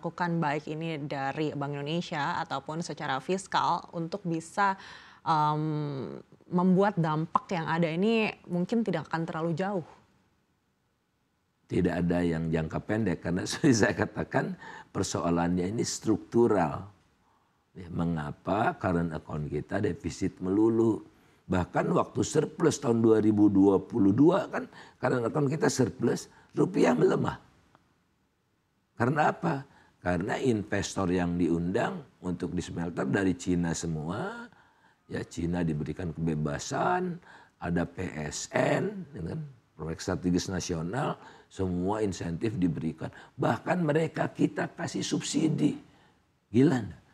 dilakukan baik ini dari Bank Indonesia ataupun secara fiskal untuk bisa membuat dampak yang ada ini mungkin tidak akan terlalu jauh? Tidak ada yang jangka pendek karena seperti saya katakan persoalannya ini struktural. Ya, mengapa current account kita defisit melulu? Bahkan waktu surplus tahun 2022 kan current account kita surplus, rupiah melemah. Karena apa? Karena investor yang diundang untuk di smelter dari Cina semua. Ya, Cina diberikan kebebasan, ada PSN, dengan proyek strategis nasional, semua insentif diberikan. Bahkan mereka kita kasih subsidi. Gila enggak?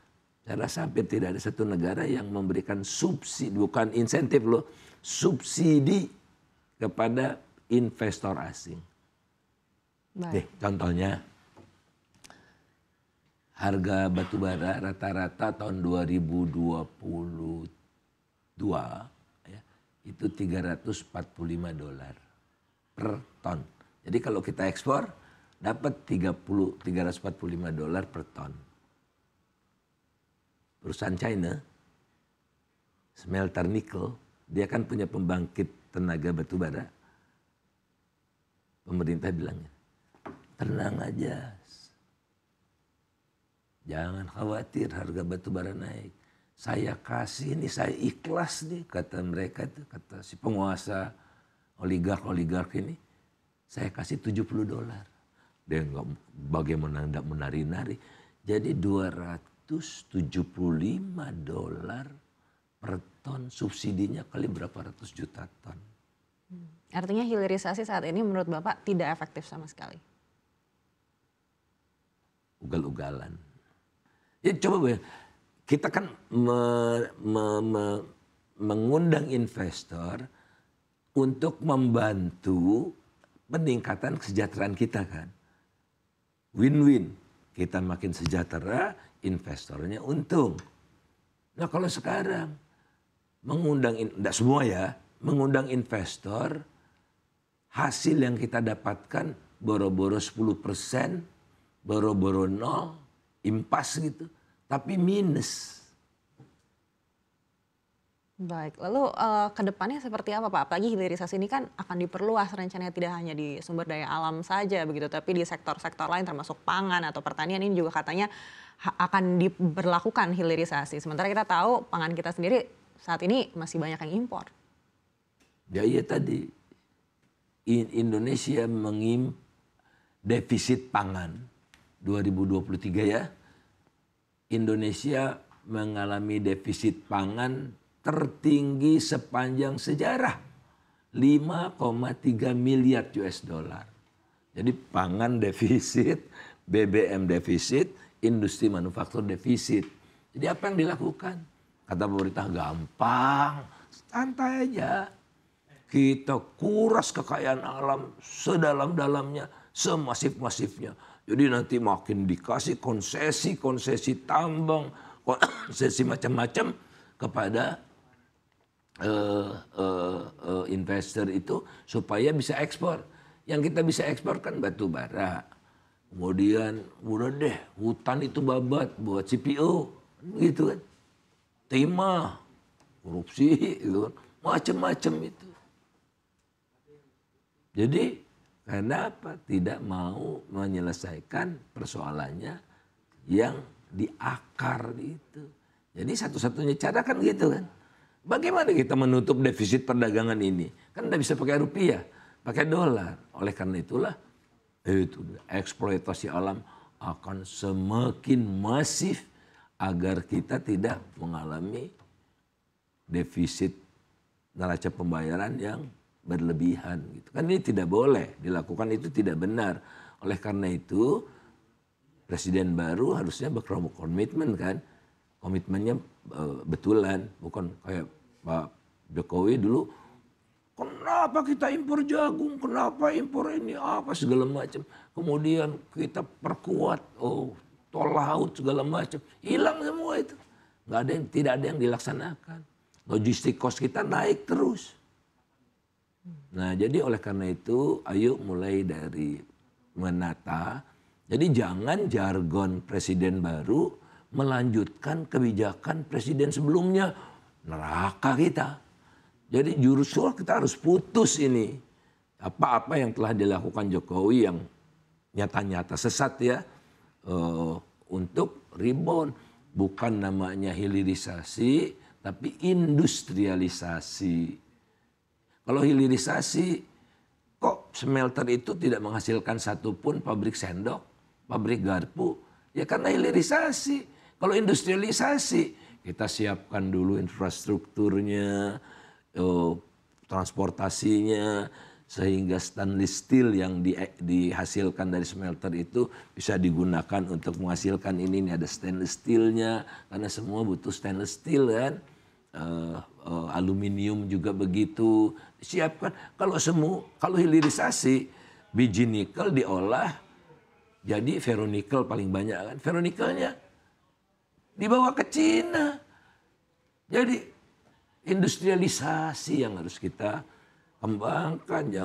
Saya rasa hampir tidak ada satu negara yang memberikan subsidi, bukan insentif loh, subsidi kepada investor asing. Nih, contohnya, harga batubara rata-rata tahun 2022 ya, itu $345 per ton. Jadi kalau kita ekspor dapat $345 per ton. Perusahaan China, smelter nikel, dia kan punya pembangkit tenaga batubara. Pemerintah bilangnya, tenang aja, jangan khawatir harga batubara naik. Saya kasih nih, saya ikhlas nih, kata mereka itu, kata si penguasa oligark ini, saya kasih $70. Dia nggak, bagaimana nggak menari-nari. Jadi $275 per ton, subsidinya kali berapa ratus juta ton. Artinya hilirisasi saat ini menurut Bapak tidak efektif sama sekali? Ugal-ugalan. Ya coba kita kan mengundang investor untuk membantu peningkatan kesejahteraan kita kan. Win-win. Kita makin sejahtera, investornya untung. Nah kalau sekarang mengundang, tidak semua ya, mengundang investor, hasil yang kita dapatkan boro-boro 10%, boro-boro 0, impas gitu. Tapi minus. Baik, lalu ke depannya seperti apa Pak? Apalagi hilirisasi ini kan akan diperluas rencananya tidak hanya di sumber daya alam saja begitu, tapi di sektor-sektor lain termasuk pangan atau pertanian ini juga katanya akan diberlakukan hilirisasi. Sementara kita tahu pangan kita sendiri saat ini masih banyak yang impor. Ya iya tadi, Indonesia defisit pangan 2023 ya. Indonesia mengalami defisit pangan tertinggi sepanjang sejarah, 5,3 miliar US dollar. Jadi pangan defisit, BBM defisit, industri manufaktur defisit. Jadi apa yang dilakukan? Kata pemerintah gampang, santai aja. Kita kuras kekayaan alam sedalam-dalamnya, semasif-masifnya. Jadi nanti makin dikasih konsesi tambang, konsesi macam-macam kepada investor itu supaya bisa ekspor. Yang kita bisa ekspor kan batu bara. Kemudian udah deh hutan itu babat buat CPO gitu kan. Timah, korupsi gitu kan. Macam-macam itu. Jadi karena apa? Tidak mau menyelesaikan persoalannya yang di akar itu. Jadi satu-satunya cara kan gitu kan. Bagaimana kita menutup defisit perdagangan ini? Kan tidak bisa pakai rupiah, pakai dolar. Oleh karena itulah itu eksploitasi alam akan semakin masif agar kita tidak mengalami defisit neraca pembayaran yang berlebihan gitu. Kan ini tidak boleh dilakukan, itu tidak benar. Oleh karena itu presiden baru harusnya berkomitmen kan. Komitmennya betulan, bukan kayak Pak Jokowi dulu. Kenapa kita impor jagung? Kenapa impor ini? Apa segala macam. Kemudian kita perkuat, tol laut segala macam. Hilang semua itu. Tidak ada yang dilaksanakan. Logistik cost kita naik terus. Nah jadi oleh karena itu ayo mulai dari menata. Jadi jangan jargon presiden baru melanjutkan kebijakan presiden sebelumnya. Neraka kita. Jadi justru kita harus putus ini. Apa-apa yang telah dilakukan Jokowi yang nyata-nyata sesat ya. Untuk rebound. Bukan namanya hilirisasi, tapi industrialisasi. Kalau hilirisasi, kok smelter itu tidak menghasilkan satupun pabrik sendok, pabrik garpu? Ya karena hilirisasi. Kalau industrialisasi, kita siapkan dulu infrastrukturnya, transportasinya, sehingga stainless steel yang dihasilkan dari smelter itu bisa digunakan untuk menghasilkan ini ada stainless steelnya, karena semua butuh stainless steel kan. Aluminium juga begitu disiapkan. Kalau hilirisasi, biji nikel diolah jadi ferronikel paling banyak kan. Ferronikelnya dibawa ke Cina. Jadi industrialisasi yang harus kita kembangkan.